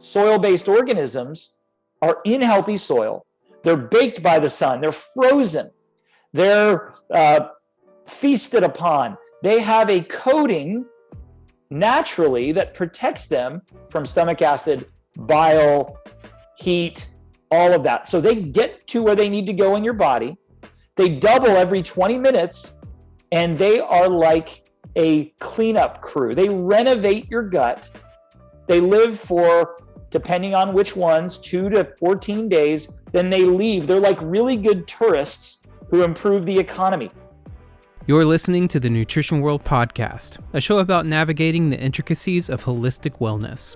Soil-based organisms are in healthy soil. They're baked by the sun. They're frozen. They're feasted upon. They have a coating naturally that protects them from stomach acid, bile, heat, all of that. So they get to where they need to go in your body. They double every 20 minutes, and they are like a cleanup crew. They renovate your gut. They live for, depending on which ones, 2 to 14 days. Then they leave. They're like really good tourists who improve the economy. You're listening to the Nutrition World Podcast, a show about navigating the intricacies of holistic wellness.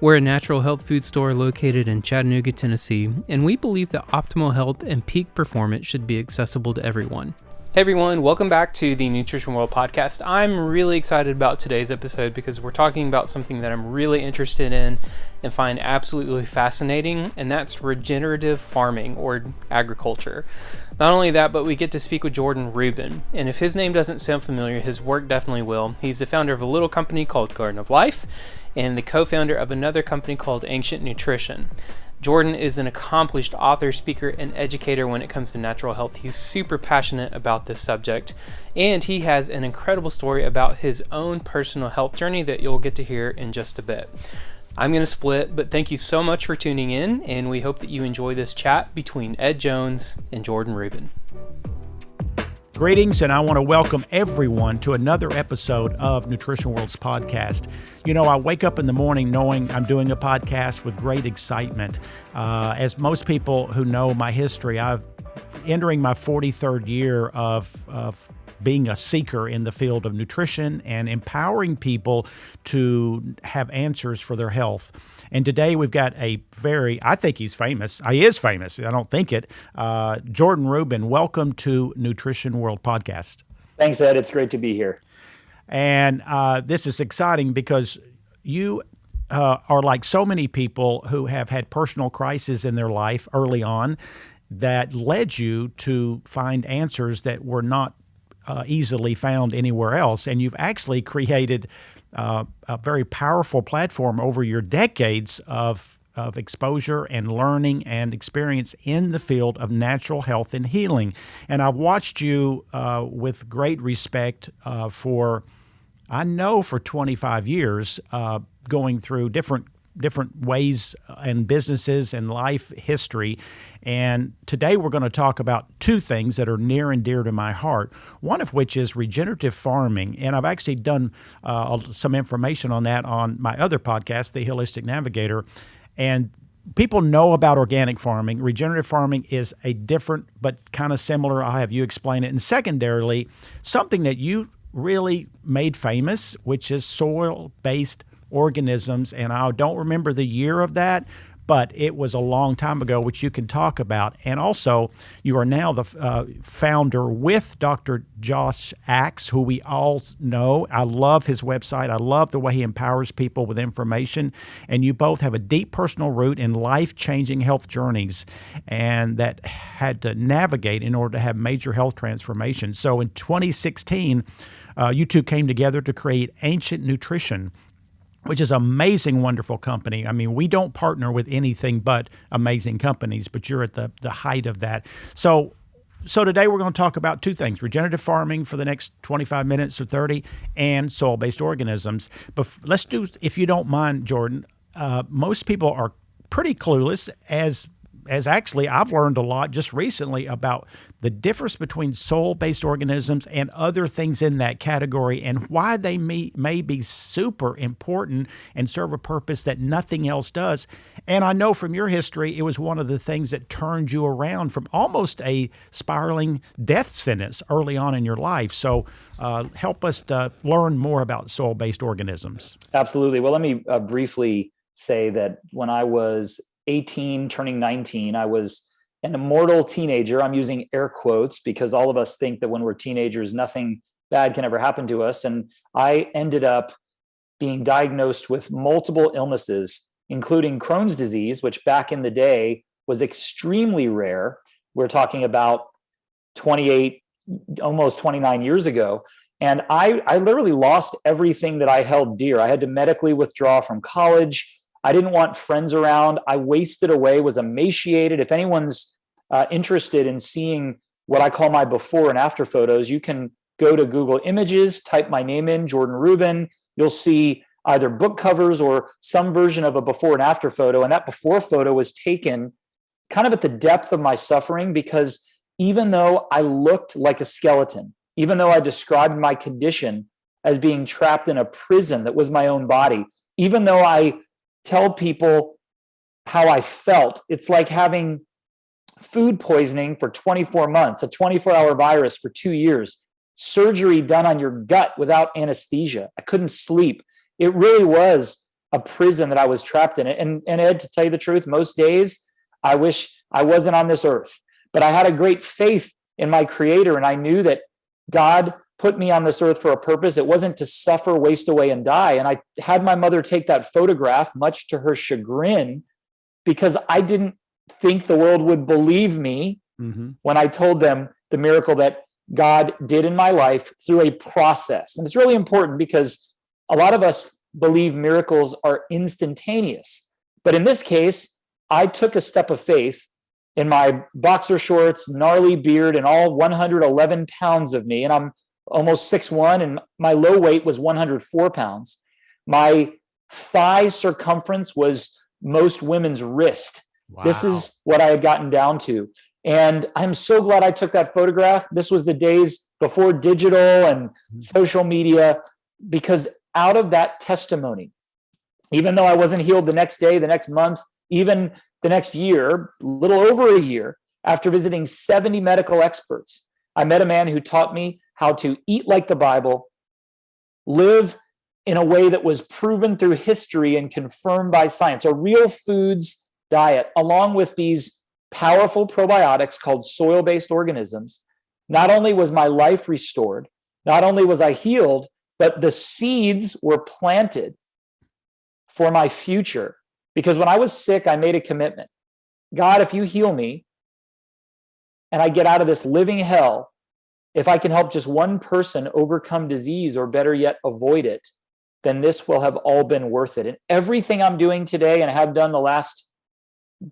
We're a natural health food store located in Chattanooga, Tennessee, and we believe that optimal health and peak performance should be accessible to everyone. Hey everyone, welcome back to the Nutrition World Podcast. I'm really excited about today's episode because we're talking about something that I'm really interested in and find absolutely fascinating, and that's regenerative farming or agriculture. Not only that, but we get to speak with Jordan Rubin, and if his name doesn't sound familiar, his work definitely will. He's the founder of a little company called Garden of Life and the co-founder of another company called Ancient Nutrition. Jordan is an accomplished author, speaker, and educator when it comes to natural health. He's super passionate about this subject, and he has an incredible story about his own personal health journey that you'll get to hear in just a bit. I'm going to split, but thank you so much for tuning in, and we hope that you enjoy this chat between Ed Jones and Jordan Rubin. Greetings, and I want to welcome everyone to another episode of Nutrition World's podcast. You know, I wake up in the morning knowing I'm doing a podcast with great excitement. As most people who know my history, I'm entering my 43rd year of being a seeker in the field of nutrition and empowering people to have answers for their health. And today we've got I think he's famous. He is famous. I don't think it. Jordan Rubin, welcome to Nutrition World Podcast. Thanks, Ed. It's great to be here. And this is exciting because you are like so many people who have had personal crises in their life early on that led you to find answers that were not easily found anywhere else. And you've actually created a very powerful platform over your decades of exposure and learning and experience in the field of natural health and healing. And I've watched you with great respect for 25 years going through different ways and businesses and life history. And today we're going to talk about two things that are near and dear to my heart, one of which is regenerative farming. And I've actually done some information on that on my other podcast, The Holistic Navigator. And people know about organic farming. Regenerative farming is a different but kind of similar. I'll have you explain it. And secondarily, something that you really made famous, which is soil-based organisms, and I don't remember the year of that, but it was a long time ago, which you can talk about. And also, you are now the founder with Dr. Josh Axe, who we all know. I love his website. I love the way he empowers people with information. And you both have a deep personal root in life-changing health journeys and that had to navigate in order to have major health transformation. So in 2016, you two came together to create Ancient Nutrition, which is an amazing, wonderful company. I mean, we don't partner with anything but amazing companies, but you're at the height of that. So today we're going to talk about two things: regenerative farming for the next 25 minutes or 30, and soil-based organisms. But let's do, if you don't mind, Jordan, most people are pretty clueless, as actually I've learned a lot just recently about the difference between soil-based organisms and other things in that category and why they may be super important and serve a purpose that nothing else does. And I know from your history, it was one of the things that turned you around from almost a spiraling death sentence early on in your life. So help us to learn more about soil-based organisms. Absolutely. Well, let me briefly say that when I was 18, turning 19, I was an immortal teenager. I'm using air quotes because all of us think that when we're teenagers, nothing bad can ever happen to us. And I ended up being diagnosed with multiple illnesses, including Crohn's disease, which back in the day was extremely rare. We're talking about 28, almost 29 years ago. And I literally lost everything that I held dear. I had to medically withdraw from college. I didn't want friends around. I wasted away, was emaciated. If anyone's interested in seeing what I call my before and after photos, you can go to Google Images, type my name in, Jordan Rubin. You'll see either book covers or some version of a before and after photo. And that before photo was taken kind of at the depth of my suffering, because even though I looked like a skeleton, even though I described my condition as being trapped in a prison that was my own body, even though I tell people how I felt, it's like having food poisoning for 24 months, a 24-hour virus for 2 years, surgery done on your gut without anesthesia. I couldn't sleep. It really was a prison that I was trapped in. And Ed, to tell you the truth, most days I wish I wasn't on this earth, but I had a great faith in my Creator, and I knew that God put me on this earth for a purpose. It wasn't to suffer, waste away, and die. And I had my mother take that photograph, much to her chagrin, because I didn't think the world would believe me when I told them the miracle that God did in my life through a process. And it's really important because a lot of us believe miracles are instantaneous. But in this case, I took a step of faith in my boxer shorts, gnarly beard, and all 111 pounds of me. And I'm almost 6'1", and my low weight was 104 pounds. My thigh circumference was most women's wrist. Wow. This is what I had gotten down to. And I'm so glad I took that photograph. This was the days before digital and social media, because out of that testimony, even though I wasn't healed the next day, the next month, even the next year, a little over a year, after visiting 70 medical experts, I met a man who taught me how to eat like the Bible, live in a way that was proven through history and confirmed by science, a real foods diet, along with these powerful probiotics called soil-based organisms. Not only was my life restored, not only was I healed, but the seeds were planted for my future. Because when I was sick, I made a commitment. God, if you heal me and I get out of this living hell, if I can help just one person overcome disease, or better yet, avoid it, then this will have all been worth it. And everything I'm doing today and have done the last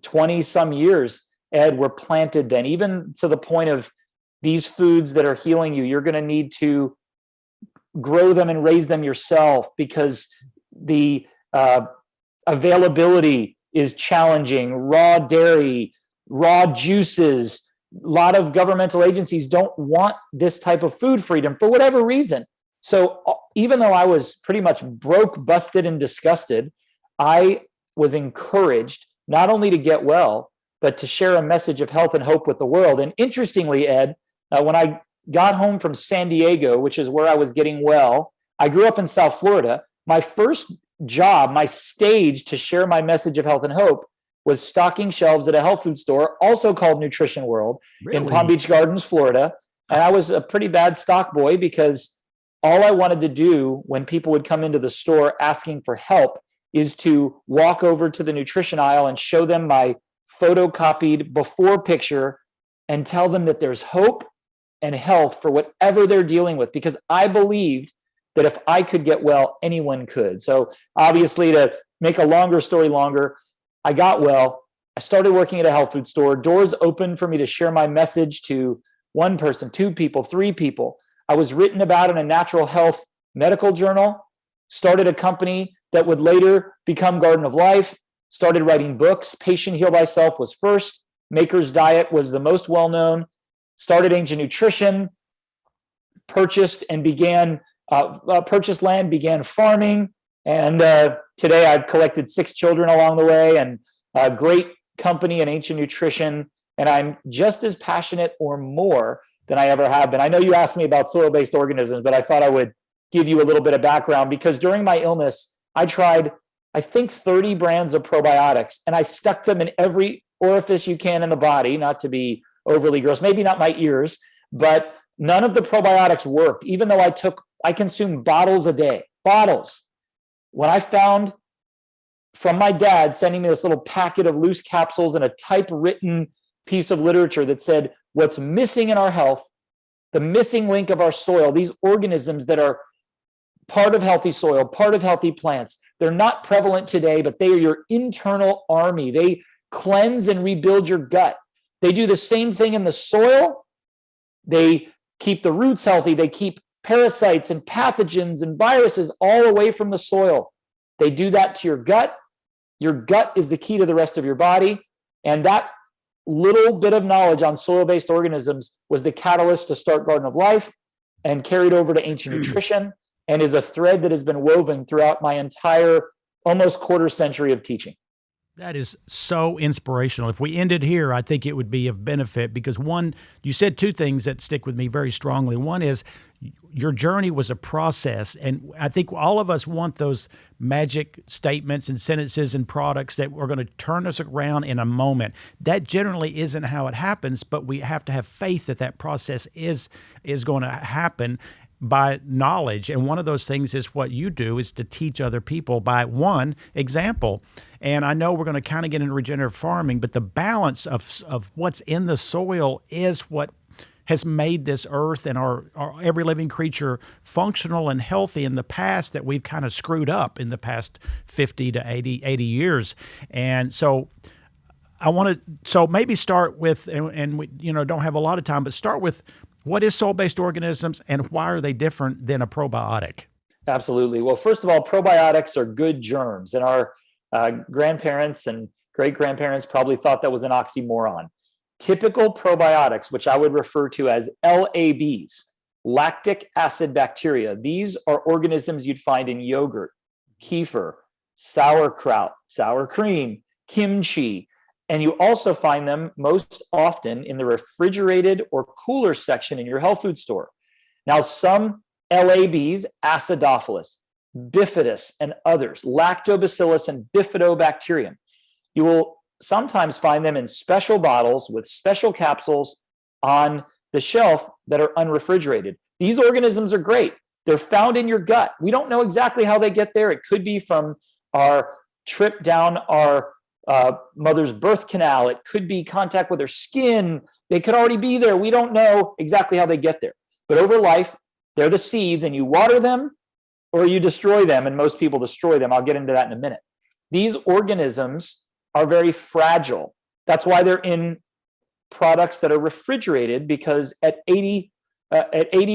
20 some years, Ed, were planted then, even to the point of these foods that are healing you. You're going to need to grow them and raise them yourself, because the availability is challenging. Raw dairy, raw juices. A lot of governmental agencies don't want this type of food freedom for whatever reason. So even though I was pretty much broke, busted, and disgusted, I was encouraged not only to get well, but to share a message of health and hope with the world. And interestingly, Ed, when I got home from San Diego, which is where I was getting well, I grew up in South Florida. My first job, my stage to share my message of health and hope, was stocking shelves at a health food store, also called Nutrition World, in Palm Beach Gardens, Florida. And I was a pretty bad stock boy, because all I wanted to do when people would come into the store asking for help is to walk over to the nutrition aisle and show them my photocopied before picture and tell them that there's hope and health for whatever they're dealing with, because I believed that if I could get well, anyone could. So obviously, to make a longer story longer, I got well. I started working at a health food store. Doors opened for me to share my message to one person, 2 people, 3 people. I was written about in a natural health medical journal, started a company that would later become Garden of Life, started writing books. Patient Heal Thyself was first. Maker's Diet was the most well-known. Started Ancient Nutrition, purchased land, began farming. And today I've collected 6 children along the way, and a great company in Ancient Nutrition. And I'm just as passionate or more than I ever have been. I know you asked me about soil-based organisms, but I thought I would give you a little bit of background, because during my illness, I tried, I think, 30 brands of probiotics, and I stuck them in every orifice you can in the body, not to be overly gross, maybe not my ears, but none of the probiotics worked, even though I consumed bottles a day, bottles. When I found from my dad sending me this little packet of loose capsules and a typewritten piece of literature that said, what's missing in our health, the missing link of our soil, these organisms that are part of healthy soil, part of healthy plants, They're not prevalent today, but they are your internal army. They cleanse and rebuild your gut. They do the same thing in the soil. They keep the roots healthy. They keep parasites and pathogens and viruses all away from the soil. They do that to your gut. Your gut is the key to the rest of your body. And that little bit of knowledge on soil-based organisms was the catalyst to start Garden of Life and carried over to Ancient Nutrition, and is a thread that has been woven throughout my entire almost quarter century of teaching. That is so inspirational. If we ended here, I think it would be of benefit because one, you said two things that stick with me very strongly. One is your journey was a process, and I think all of us want those magic statements and sentences and products that are going to turn us around in a moment. That generally isn't how it happens, but we have to have faith that that process is going to happen by knowledge. And one of those things is what you do is to teach other people by one example. And I know we're going to kind of get into regenerative farming, but the balance of what's in the soil is what has made this earth and our every living creature functional and healthy in the past that we've kind of screwed up in the past 50 to 80 years. And so I want to maybe start with, and we don't have a lot of time, but start with what is soil-based organisms and why are they different than a probiotic? Absolutely. Well, first of all, probiotics are good germs, and our grandparents and great-grandparents probably thought that was an oxymoron. Typical probiotics, which I would refer to as LABs, lactic acid bacteria, these are organisms you'd find in yogurt, kefir, sauerkraut, sour cream, kimchi, and you also find them most often in the refrigerated or cooler section in your health food store. Now, some LABs, acidophilus, bifidus, and others, lactobacillus and bifidobacterium, you will sometimes find them in special bottles with special capsules on the shelf that are unrefrigerated. These organisms are great. They're found in your gut. We don't know exactly how they get there. It could be from our trip down our mother's birth canal. It could be contact with her skin. They could already be there. We don't know exactly how they get there. But over life, they're the seeds, and you water them or you destroy them, and most people destroy them. I'll get into that in a minute. These organisms are very fragile. That's why they're in products that are refrigerated, because at 80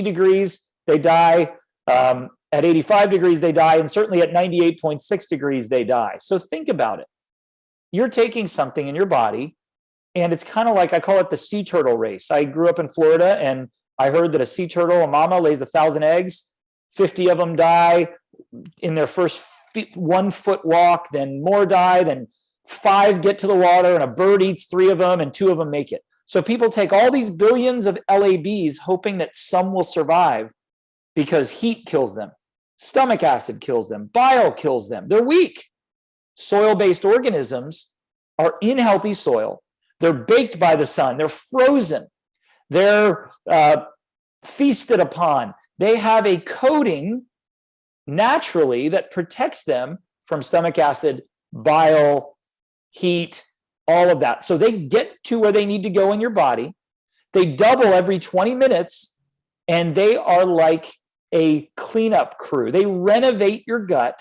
degrees, they die. At 85 degrees, they die. And certainly at 98.6 degrees, they die. So think about it. You're taking something in your body, and it's kind of like, I call it the sea turtle race. I grew up in Florida, and I heard that a sea turtle, a mama, lays 1,000 eggs. 50 of them die in their first 1 foot walk, then more die, then 5 get to the water, and a bird eats 3 of them, and 2 of them make it. So people take all these billions of LABs hoping that some will survive because heat kills them, stomach acid kills them, bile kills them. They're weak. Soil-based organisms are in healthy soil. They're baked by the sun. They're frozen. They're feasted upon. They have a coating naturally that protects them from stomach acid, bile, heat, all of that. So they get to where they need to go in your body. They double every 20 minutes, and they are like a cleanup crew. They renovate your gut.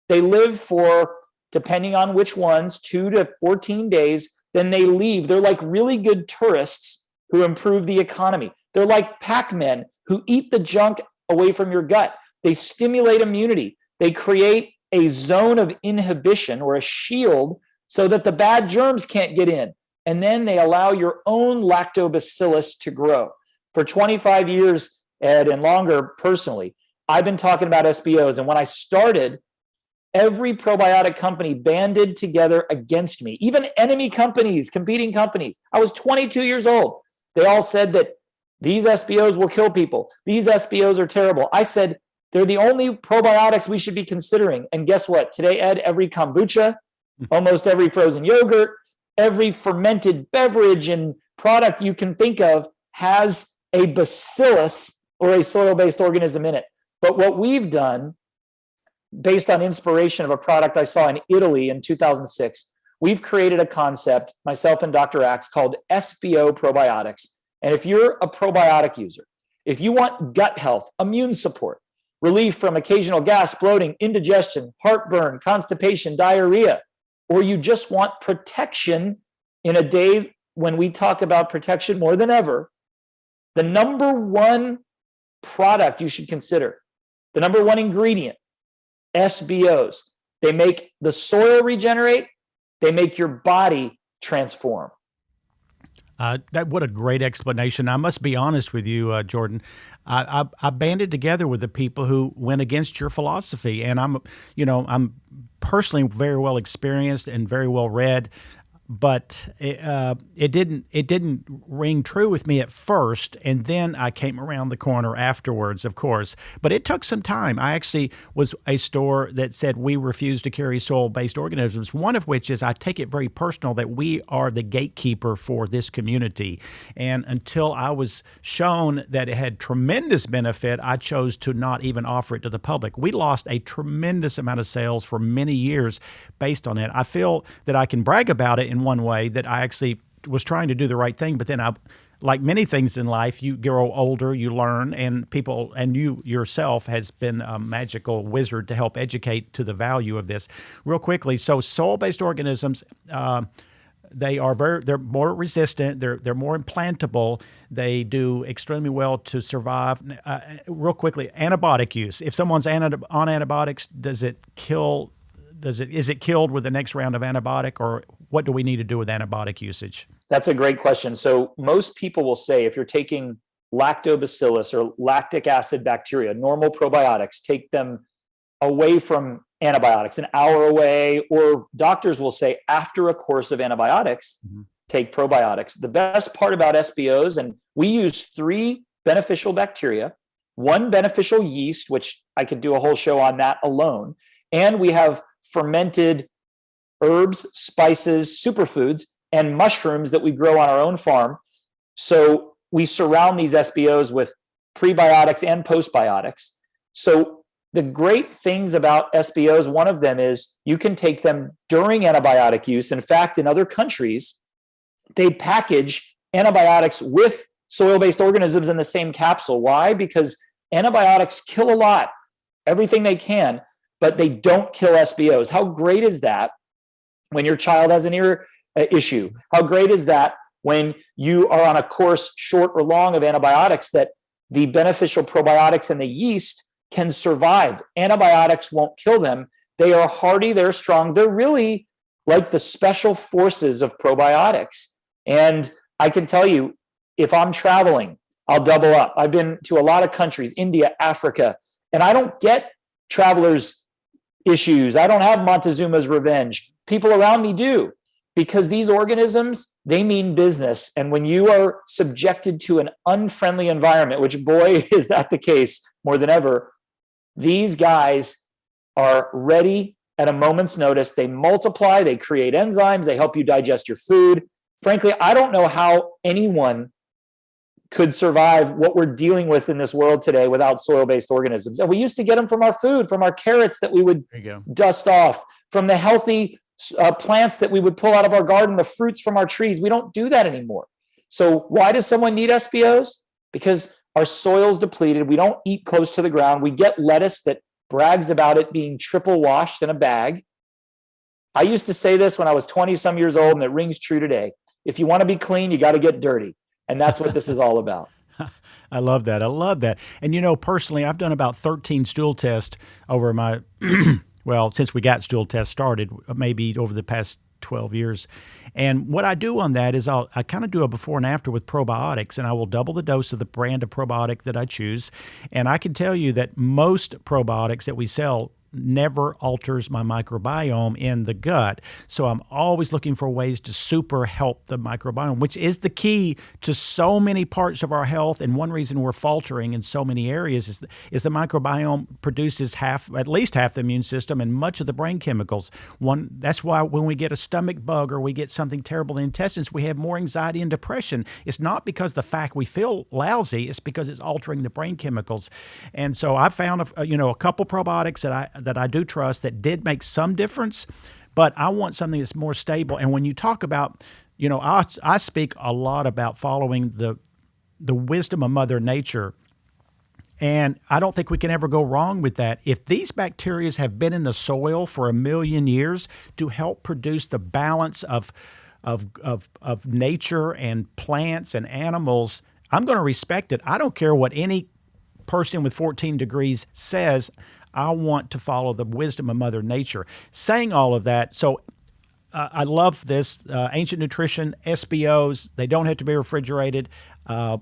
They live for, depending on which ones, 2 to 14 days. Then they leave. They're like really good tourists who improve the economy. They're like Pac-Men who eat the junk away from your gut. They stimulate immunity. They create a zone of inhibition or a shield so that the bad germs can't get in. And then they allow your own lactobacillus to grow. For 25 years, Ed, and longer personally, I've been talking about SBOs. And when I started, every probiotic company banded together against me, even enemy companies, competing companies. I was 22 years old. They all said that these SBOs will kill people. These SBOs are terrible. I said, they're the only probiotics we should be considering. And guess what? Today, Ed, every kombucha, almost every frozen yogurt, every fermented beverage and product you can think of has a bacillus or a soil-based organism in it. But what we've done, based on inspiration of a product I saw in Italy in 2006, we've created a concept, myself and Dr. Axe, called SBO probiotics. And if you're a probiotic user, if you want gut health, immune support, relief from occasional gas, bloating, indigestion, heartburn, constipation, diarrhea, or you just want protection in a day when we talk about protection more than ever, the number one product you should consider, the number one ingredient, SBOs. They make the soil regenerate. They make your body transform. What a great explanation. I must be honest with you, Jordan. I banded together with the people who went against your philosophy, and I'm personally very well experienced and very well read. But it didn't ring true with me at first, and then I came around the corner afterwards, of course. But it took some time. I actually was a store that said we refuse to carry soil-based organisms, one of which is I take it very personal that we are the gatekeeper for this community. And until I was shown that it had tremendous benefit, I chose to not even offer it to the public. We lost a tremendous amount of sales for many years based on it. I feel that I can brag about it in one way, that I actually was trying to do the right thing, but then like many things in life, you grow older, you learn, and people, and you yourself has been a magical wizard to help educate to the value of this. Real quickly, so soil-based organisms, they're more resistant, they're more implantable, they do extremely well to survive. Real quickly, antibiotic use. If someone's on antibiotics, is it killed with the next round of antibiotic, or what do we need to do with antibiotic usage? That's a great question. So most people will say if you're taking lactobacillus or lactic acid bacteria, normal probiotics, take them away from antibiotics, an hour away, or doctors will say after a course of antibiotics, take probiotics. The best part about SBOs, and we use 3 beneficial bacteria, 1 beneficial yeast, which I could do a whole show on that alone, and we have fermented herbs, spices, superfoods, and mushrooms that we grow on our own farm. So we surround these SBOs with prebiotics and postbiotics. So the great things about SBOs, one of them is you can take them during antibiotic use. In fact, in other countries, they package antibiotics with soil-based organisms in the same capsule. Why? Because antibiotics kill a lot, everything they can, but they don't kill SBOs. How great is that when your child has an ear issue? How great is that when you are on a course, short or long, of antibiotics, that the beneficial probiotics and the yeast can survive? Antibiotics won't kill them. They are hardy, they're strong. They're really like the special forces of probiotics. And I can tell you, if I'm traveling, I'll double up. I've been to a lot of countries, India, Africa, and I don't get travelers' issues. I don't have Montezuma's revenge. People around me do, because these organisms, they mean business. And when you are subjected to an unfriendly environment, which, boy, is that the case more than ever, these guys are ready at a moment's notice. They multiply, they create enzymes, they help you digest your food. Frankly, I don't know how anyone could survive what we're dealing with in this world today without soil-based organisms. And we used to get them from our food, from our carrots that we would dust off, from the healthy plants that we would pull out of our garden, the fruits from our trees. We don't do that anymore. So why does someone need SBOs? Because our soil's depleted. We don't eat close to the ground. We get lettuce that brags about it being triple washed in a bag. I used to say this when I was 20 some years old, and it rings true today. If you want to be clean, you got to get dirty. And that's what this is all about. I love that. I love that. And, you know, personally, I've done about 13 stool tests over my, well, since we got stool tests started, maybe over the past 12 years. And what I do on that is I kind of do a before and after with probiotics, and I will double the dose of the brand of probiotic that I choose. And I can tell you that most probiotics that we sell never alters my microbiome in the gut. So I'm always looking for ways to super help the microbiome, which is the key to so many parts of our health. And one reason we're faltering in so many areas is the microbiome produces at least half the immune system and much of the brain chemicals. That's why when we get a stomach bug or we get something terrible in the intestines, we have more anxiety and depression. It's not because the fact we feel lousy, it's because it's altering the brain chemicals. And so I found a couple probiotics that I do trust that did make some difference, but I want something that's more stable. And when you talk about, I speak a lot about following the wisdom of Mother Nature. And I don't think we can ever go wrong with that. If these bacteria have been in the soil for 1,000,000 years to help produce the balance of nature and plants and animals, I'm going to respect it. I don't care what any person with 14 degrees says. I want to follow the wisdom of Mother Nature. Saying all of that, so I love this. Ancient nutrition, SBOs, they don't have to be refrigerated. I'm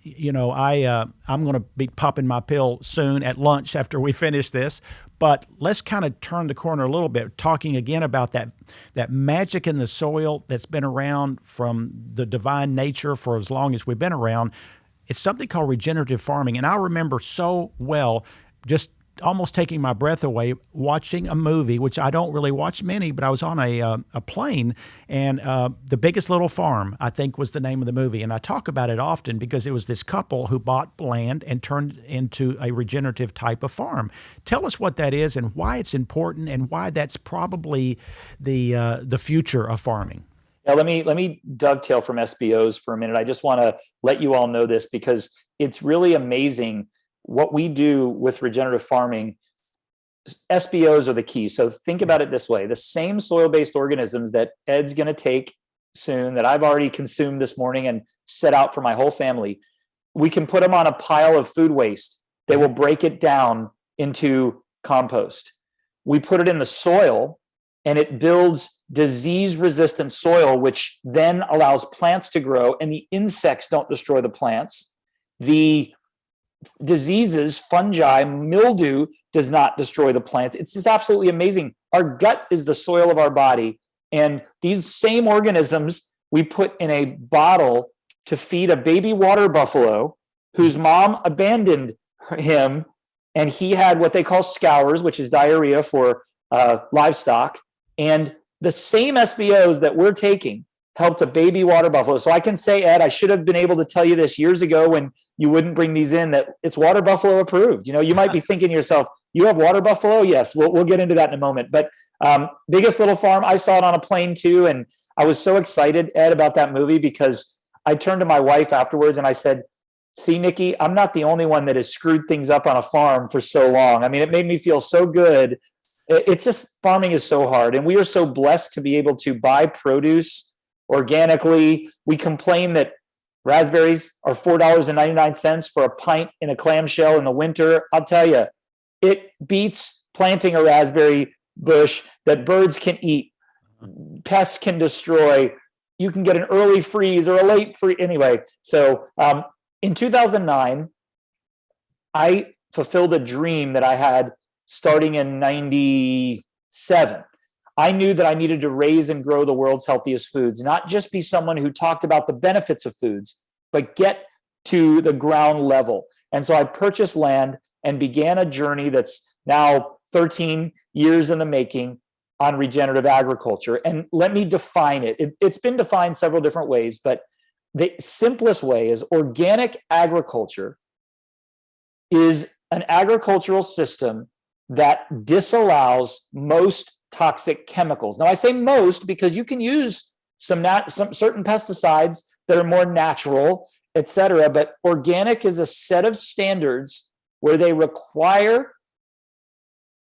going to be popping my pill soon at lunch after we finish this. But let's kind of turn the corner a little bit, talking again about that magic in the soil that's been around from the divine nature for as long as we've been around. It's something called regenerative farming. And I remember so well just almost taking my breath away watching a movie, which I don't really watch many, but I was on a plane, and The Biggest Little Farm, I think, was the name of the movie. And I talk about it often because it was this couple who bought land and turned it into a regenerative type of farm. Tell us what that is and why it's important and why that's probably the future of farming. Now, let me dovetail from SBOs for a minute. I just want to let you all know this because it's really amazing what we do with regenerative farming. SBOs are the key. So think about it this way. The same soil-based organisms that Ed's going to take soon, that I've already consumed this morning and set out for my whole family, we can put them on a pile of food waste. They will break it down into compost. We put it in the soil and it builds disease-resistant soil, which then allows plants to grow, and the insects don't destroy the plants. The diseases, fungi, mildew does not destroy the plants. It's just absolutely amazing. Our gut is the soil of our body. And these same organisms we put in a bottle to feed a baby water buffalo whose mom abandoned him. And he had what they call scours, which is diarrhea for livestock. And the same SBOs that we're taking helped a baby water buffalo. So I can say, Ed, I should have been able to tell you this years ago when you wouldn't bring these in, that it's water buffalo approved. You might be thinking to yourself, you have water buffalo? Yes, we'll get into that in a moment. But Biggest Little Farm, I saw it on a plane too. And I was so excited, Ed, about that movie because I turned to my wife afterwards and I said, see, Nikki, I'm not the only one that has screwed things up on a farm for so long. I mean, it made me feel so good. It's just, farming is so hard. And we are so blessed to be able to buy produce organically. We complain that raspberries are $4.99 for a pint in a clamshell in the winter. I'll tell you, it beats planting a raspberry bush that birds can eat, pests can destroy. You can get an early freeze or a late freeze. Anyway, so in 2009, I fulfilled a dream that I had starting in 97. I knew that I needed to raise and grow the world's healthiest foods, not just be someone who talked about the benefits of foods, but get to the ground level. And so I purchased land and began a journey that's now 13 years in the making on regenerative agriculture. And let me define it. It's been defined several different ways, but the simplest way is organic agriculture is an agricultural system that disallows most toxic chemicals. Now, I say most because you can use some certain pesticides that are more natural, et cetera, but organic is a set of standards where they require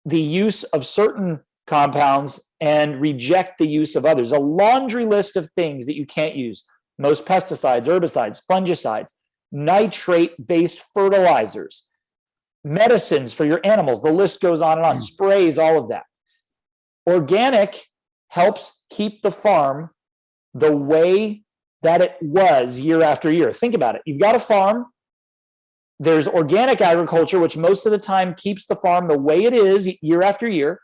the use of certain compounds and reject the use of others. A laundry list of things that you can't use: most pesticides, herbicides, fungicides, nitrate-based fertilizers, medicines for your animals. The list goes on and on. Sprays, all of that. Organic helps keep the farm the way that it was year after year. Think about it. You've got a farm. There's organic agriculture, which most of the time keeps the farm the way it is year after year.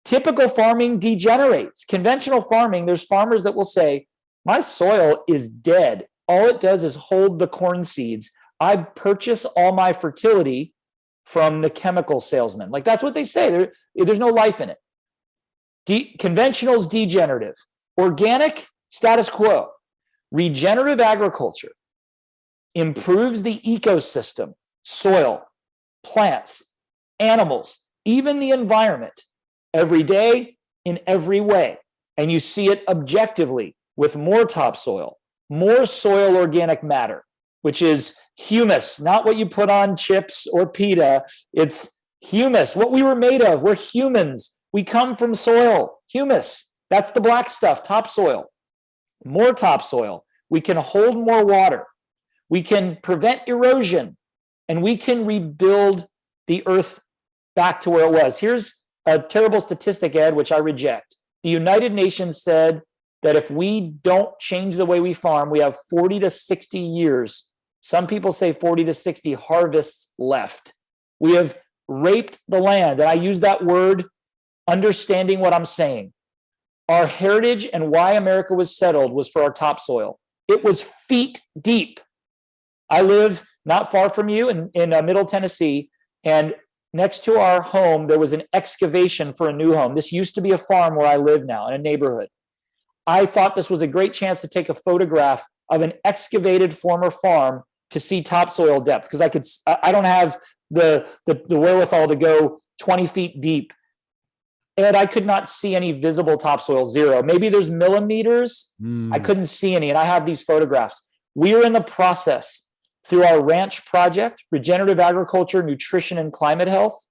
Typical farming degenerates. Conventional farming, there's farmers that will say, my soil is dead. All it does is hold the corn seeds. I purchase all my fertility from the chemical salesman. Like, that's what they say. There's no life in it. Conventional is degenerative. Organic, status quo. Regenerative agriculture improves the ecosystem, soil, plants, animals, even the environment, every day in every way. And you see it objectively with more topsoil, more soil organic matter, which is humus, not what you put on chips or pita. It's humus, what we were made of. We're humans. We come from soil. Humus, that's the black stuff, topsoil. More topsoil. We can hold more water. We can prevent erosion, and we can rebuild the earth back to where it was. Here's a terrible statistic, Ed, which I reject. The United Nations said that if we don't change the way we farm, we have 40 to 60 years. Some people say 40 to 60 harvests left. We have raped the land. And I use that word understanding what I'm saying. Our heritage and why America was settled was for our topsoil. It was feet deep. I live not far from you in Middle Tennessee, and next to our home, there was an excavation for a new home. This used to be a farm where I live now, in a neighborhood. I thought this was a great chance to take a photograph of an excavated former farm to see topsoil depth, because I don't have the wherewithal to go 20 feet deep. And I could not see any visible topsoil, zero. Maybe there's millimeters. I couldn't see any, and I have these photographs. We are in the process, through our ranch project, Regenerative Agriculture, Nutrition, and Climate Health,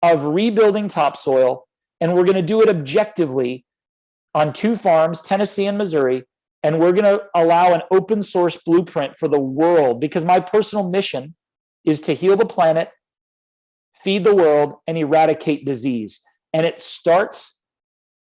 of rebuilding topsoil, and we're going to do it objectively on 2 farms, Tennessee and Missouri, and we're going to allow an open source blueprint for the world, because my personal mission is to heal the planet, feed the world, and eradicate disease. And it starts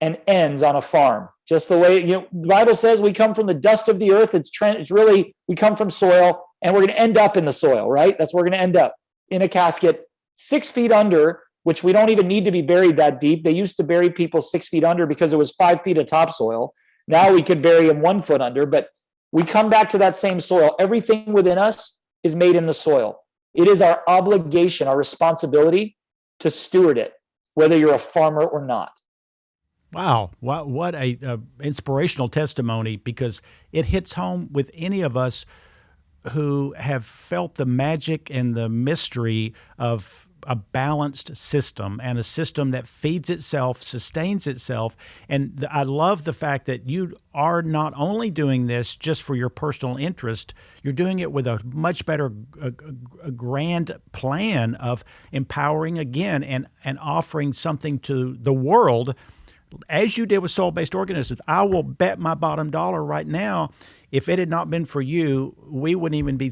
and ends on a farm. Just the way, the Bible says we come from the dust of the earth. It's really, we come from soil, and we're going to end up in the soil, right? That's where we're going to end up, in a casket 6 feet under, which we don't even need to be buried that deep. They used to bury people 6 feet under because it was 5 feet of topsoil. Now we could bury them 1 foot under, but we come back to that same soil. Everything within us is made in the soil. It is our obligation, our responsibility to steward it, whether you're a farmer or not. Wow, what a inspirational testimony, because it hits home with any of us who have felt the magic and the mystery of a balanced system, and a system that feeds itself, sustains itself. And I love the fact that you are not only doing this just for your personal interest, you're doing it with a much better, a grand plan of empowering again and offering something to the world, as you did with soil-based organisms. I will bet my bottom dollar right now, if it had not been for you, we wouldn't even be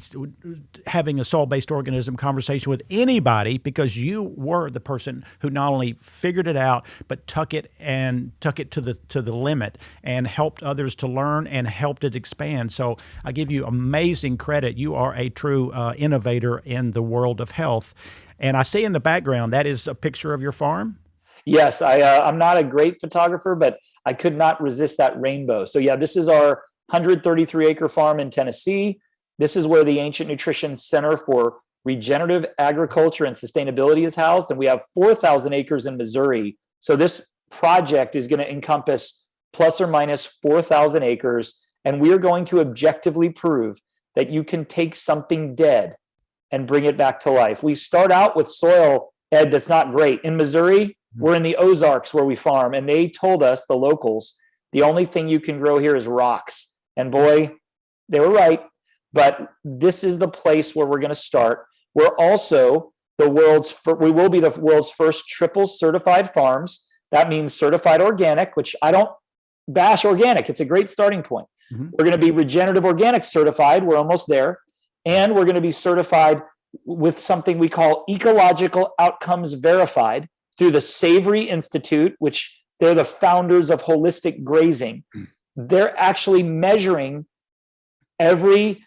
having a soil-based organism conversation with anybody, because you were the person who not only figured it out, but took it to the limit and helped others to learn and helped it expand. So I give you amazing credit. You are a true innovator in the world of health. And I see in the background, that is a picture of your farm? Yes, I'm not a great photographer, but I could not resist that rainbow. So yeah, this is our 133-acre farm in Tennessee. This is where the Ancient Nutrition Center for Regenerative Agriculture and Sustainability is housed, and we have 4,000 acres in Missouri. So this project is going to encompass plus or minus 4,000 acres, and we are going to objectively prove that you can take something dead and bring it back to life. We start out with soil, Ed, that's not great. In Missouri, we're in the Ozarks where we farm, and they told us, the locals, the only thing you can grow here is rocks. And boy, they were right. But this is the place where we're going to start. We're also we will be the world's first triple certified farms. That means certified organic, which I don't bash organic. It's a great starting point. Mm-hmm. We're going to be regenerative organic certified. We're almost there. And we're going to be certified with something we call ecological outcomes verified through the Savory Institute, which they're the founders of holistic grazing. They're actually measuring every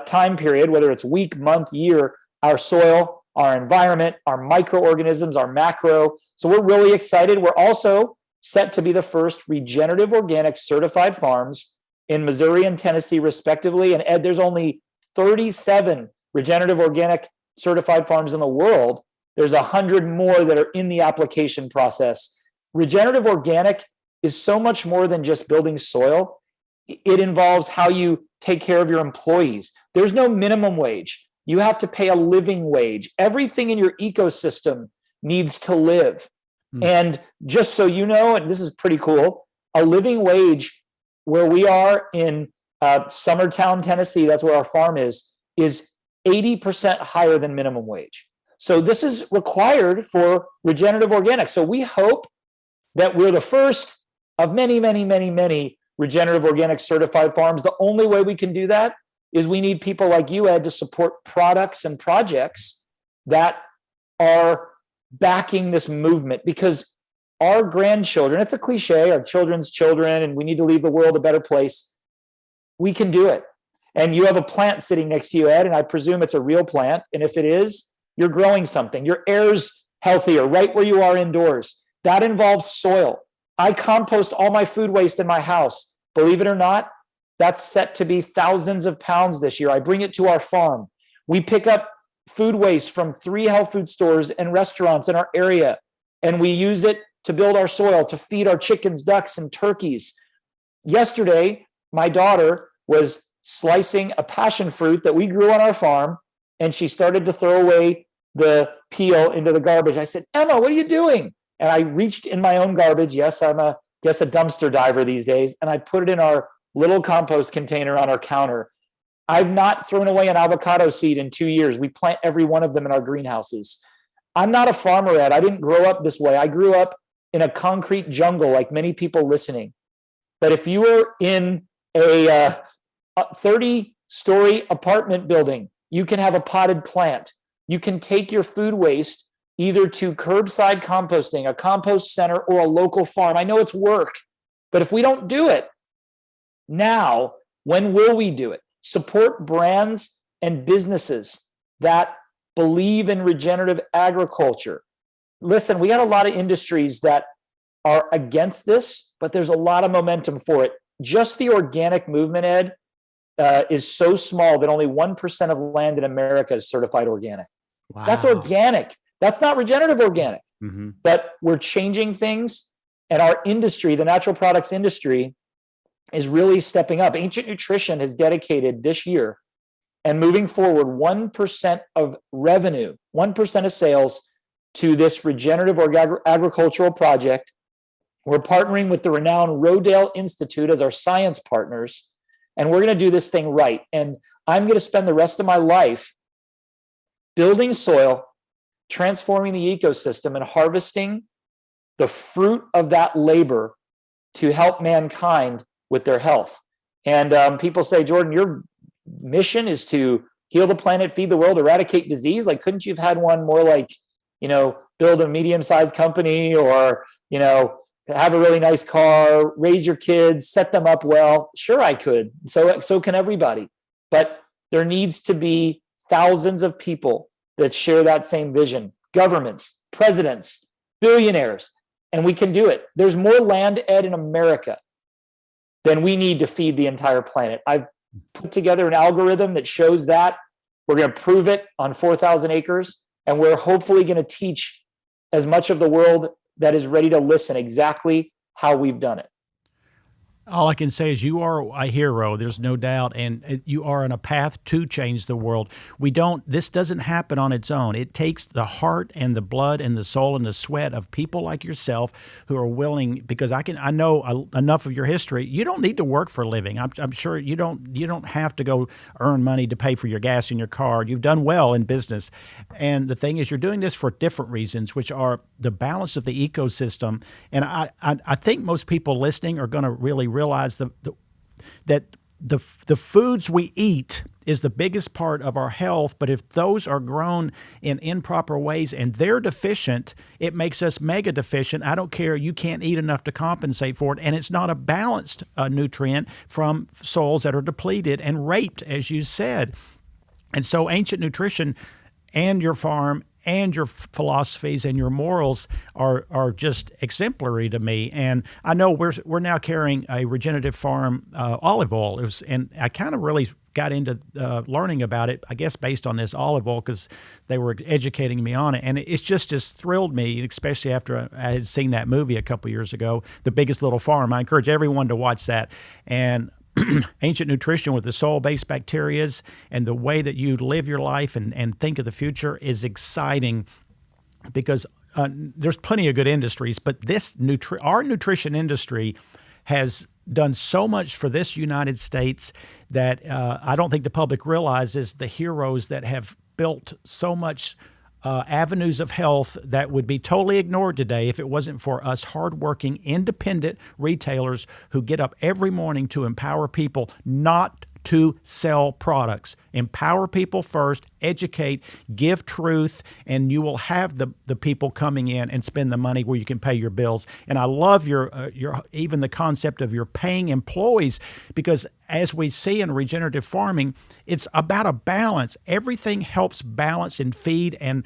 time period, whether it's week, month, year, our soil, our environment, our microorganisms, our macro. So we're really excited. We're also set to be the first regenerative organic certified farms in Missouri and Tennessee, respectively. And Ed, there's only 37 regenerative organic certified farms in the world. There's 100 more that are in the application process. Regenerative organic is so much more than just building soil. It involves how you take care of your employees. There's no minimum wage. You have to pay a living wage. Everything in your ecosystem needs to live. And just so you know, and this is pretty cool, a living wage where we are in Summertown, Tennessee, that's where our farm is 80% higher than minimum wage. So this is required for regenerative organics. So we hope that we're the first of many, many, many, many regenerative organic certified farms. The only way we can do that is we need people like you, Ed, to support products and projects that are backing this movement, because our grandchildren, it's a cliche, our children's children, and we need to leave the world a better place. We can do it. And you have a plant sitting next to you, Ed, and I presume it's a real plant. And if it is, you're growing something. Your air's healthier right where you are indoors. That involves soil. I compost all my food waste in my house. Believe it or not, that's set to be thousands of pounds this year. I bring it to our farm. We pick up food waste from 3 health food stores and restaurants in our area, and we use it to build our soil, to feed our chickens, ducks, and turkeys. Yesterday, my daughter was slicing a passion fruit that we grew on our farm, and she started to throw away the peel into the garbage. I said, Emma, what are you doing? And I reached in my own garbage. Yes, I'm a dumpster diver these days. And I put it in our little compost container on our counter. I've not thrown away an avocado seed in 2 years. We plant every one of them in our greenhouses. I'm not a farmer, Ed. I didn't grow up this way. I grew up in a concrete jungle like many people listening. But if you were in a 30-story apartment building, you can have a potted plant. You can take your food waste either to curbside composting, a compost center, or a local farm. I know it's work, but if we don't do it now, when will we do it? Support brands and businesses that believe in regenerative agriculture. Listen, we got a lot of industries that are against this, but there's a lot of momentum for it. Just the organic movement, Ed, is so small that only 1% of land in America is certified organic. Wow. That's organic. That's not regenerative organic. Mm-hmm. But we're changing things, and our industry, the natural products industry, is really stepping up. Ancient Nutrition has dedicated this year and moving forward 1% of revenue, 1% of sales to this regenerative or agricultural project. We're partnering with the renowned Rodale Institute as our science partners, and we're going to do this thing right. And I'm going to spend the rest of my life building soil, transforming the ecosystem, and harvesting the fruit of that labor to help mankind with their health. And people say, Jordan, your mission is to heal the planet, feed the world, eradicate disease. Like, couldn't you have had one more like, build a medium-sized company, or, have a really nice car, raise your kids, set them up well? Sure, I could. So can everybody. But there needs to be thousands of people that share that same vision. Governments, presidents, billionaires, and we can do it. There's more land, Ed, in America than we need to feed the entire planet. I've put together an algorithm that shows that. We're going to prove it on 4,000 acres, and we're hopefully going to teach as much of the world that is ready to listen exactly how we've done it. All I can say is you are a hero, there's no doubt, and you are on a path to change the world. This doesn't happen on its own. It takes the heart and the blood and the soul and the sweat of people like yourself who are willing, because I know enough of your history. You don't need to work for a living. I'm sure you don't have to go earn money to pay for your gas in your car. You've done well in business. And the thing is, you're doing this for different reasons, which are the balance of the ecosystem. And I think most people listening are going to really realize that the foods we eat is the biggest part of our health, but if those are grown in improper ways and they're deficient, it makes us mega deficient. I don't care. You can't eat enough to compensate for it, and it's not a balanced nutrient from soils that are depleted and raped, as you said. And so Ancient Nutrition and your farm and your philosophies and your morals are just exemplary to me. And I know we're now carrying a Regenerative Farm olive oil. And I kind of really got into learning about it, I guess, based on this olive oil, because they were educating me on it. And it's just thrilled me, especially after I had seen that movie a couple years ago, The Biggest Little Farm. I encourage everyone to watch that. And Ancient Nutrition with the soil-based bacterias and the way that you live your life and think of the future is exciting, because there's plenty of good industries, but our nutrition industry has done so much for this United States that I don't think the public realizes the heroes that have built so much avenues of health that would be totally ignored today if it wasn't for us hardworking, independent retailers who get up every morning to empower people not to sell products. Empower people first, educate, give truth, and you will have the people coming in and spend the money where you can pay your bills. And I love your even the concept of your paying employees, because as we see in regenerative farming, it's about a balance. Everything helps balance and feed and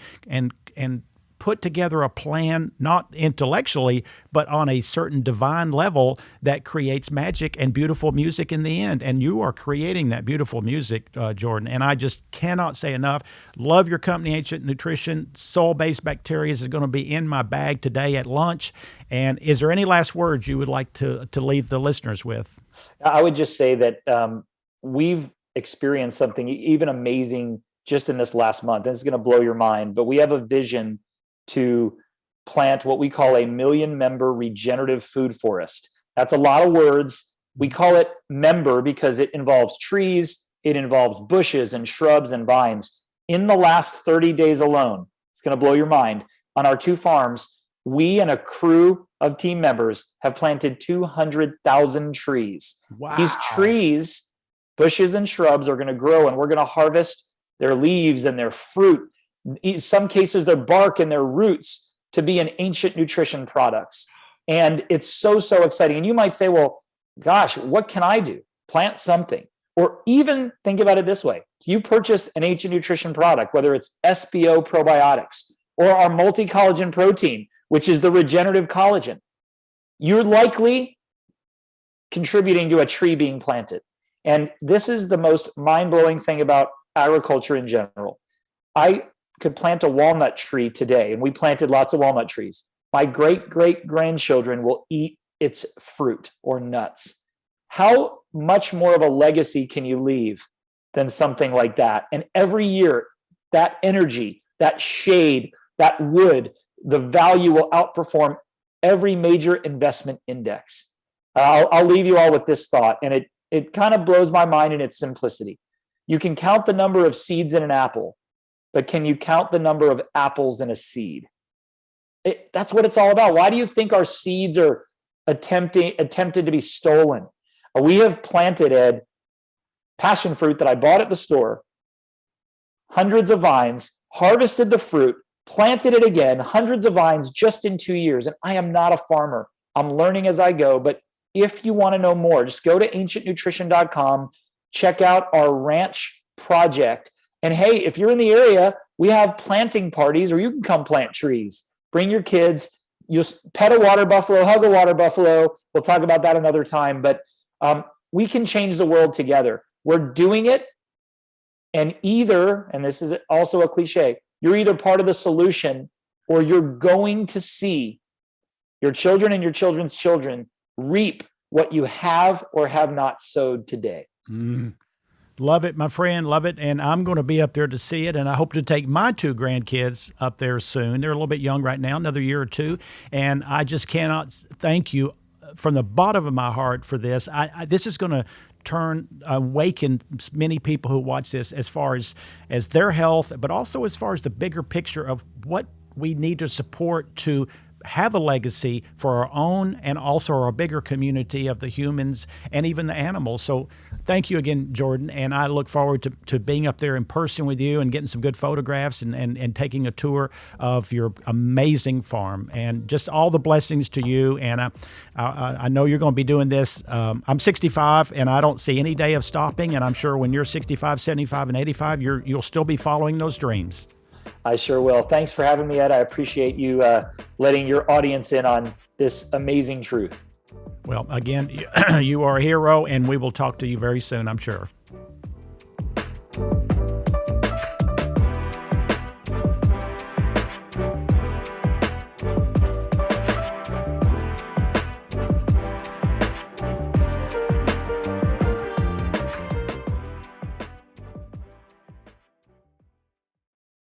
put together a plan, not intellectually, but on a certain divine level that creates magic and beautiful music in the end. And you are creating that beautiful music, Jordan. And I just cannot say enough. Love your company, Ancient Nutrition. Soil-based bacteria is going to be in my bag today at lunch. And is there any last words you would like to leave the listeners with? I would just say that we've experienced something even amazing just in this last month. And it's going to blow your mind. But we have a vision to plant what we call a 1 million member regenerative food forest. That's a lot of words. We call it member because it involves trees, it involves bushes and shrubs and vines. In the last 30 days alone, it's going to blow your mind, on our 2 farms, we and a crew of team members have planted 200,000 trees. Wow. These trees, bushes and shrubs, are going to grow, and we're going to harvest their leaves and their fruit, in some cases their bark and their roots, to be in Ancient Nutrition products. And it's so exciting. And you might say, well, gosh, what can I do? Plant something. Or even think about it this way. You purchase an Ancient Nutrition product, whether it's SBO probiotics or our multi-collagen protein, which is the regenerative collagen, you're likely contributing to a tree being planted. And this is the most mind-blowing thing about agriculture in general. I could plant a walnut tree today, and we planted lots of walnut trees. My great-great-grandchildren will eat its fruit or nuts. How much more of a legacy can you leave than something like that? And every year, that energy, that shade, that wood, the value will outperform every major investment index. I'll leave you all with this thought, and it kind of blows my mind in its simplicity. You can count the number of seeds in an apple, but can you count the number of apples in a seed? That's what it's all about. Why do you think our seeds are attempted to be stolen? We have planted, Ed, passion fruit that I bought at the store, hundreds of vines, harvested the fruit, planted it again, hundreds of vines just in 2 years. And I am not a farmer. I'm learning as I go. But if you want to know more, just go to ancientnutrition.com, check out our ranch project. And hey, if you're in the area, we have planting parties, or you can come plant trees. Bring your kids. You'll pet a water buffalo, hug a water buffalo. We'll talk about that another time. But we can change the world together. We're doing it. And this is also a cliche, you're either part of the solution, or you're going to see your children and your children's children reap what you have or have not sowed today. Love it, my friend. Love it. And I'm going to be up there to see it. And I hope to take my 2 grandkids up there soon. They're a little bit young right now, another year or 2. And I just cannot thank you from the bottom of my heart for this. This is going to awaken many people who watch this as far as their health, but also as far as the bigger picture of what we need to support to have a legacy for our own and also our bigger community of the humans and even the animals. So thank you again, Jordan. And I look forward to being up there in person with you and getting some good photographs and taking a tour of your amazing farm, and just all the blessings to you. And I know you're going to be doing this. I'm 65 and I don't see any day of stopping. And I'm sure when you're 65, 75, and 85, you'll still be following those dreams. I sure will. Thanks for having me, Ed. I appreciate you letting your audience in on this amazing truth. Well, again, you are a hero, and we will talk to you very soon, I'm sure.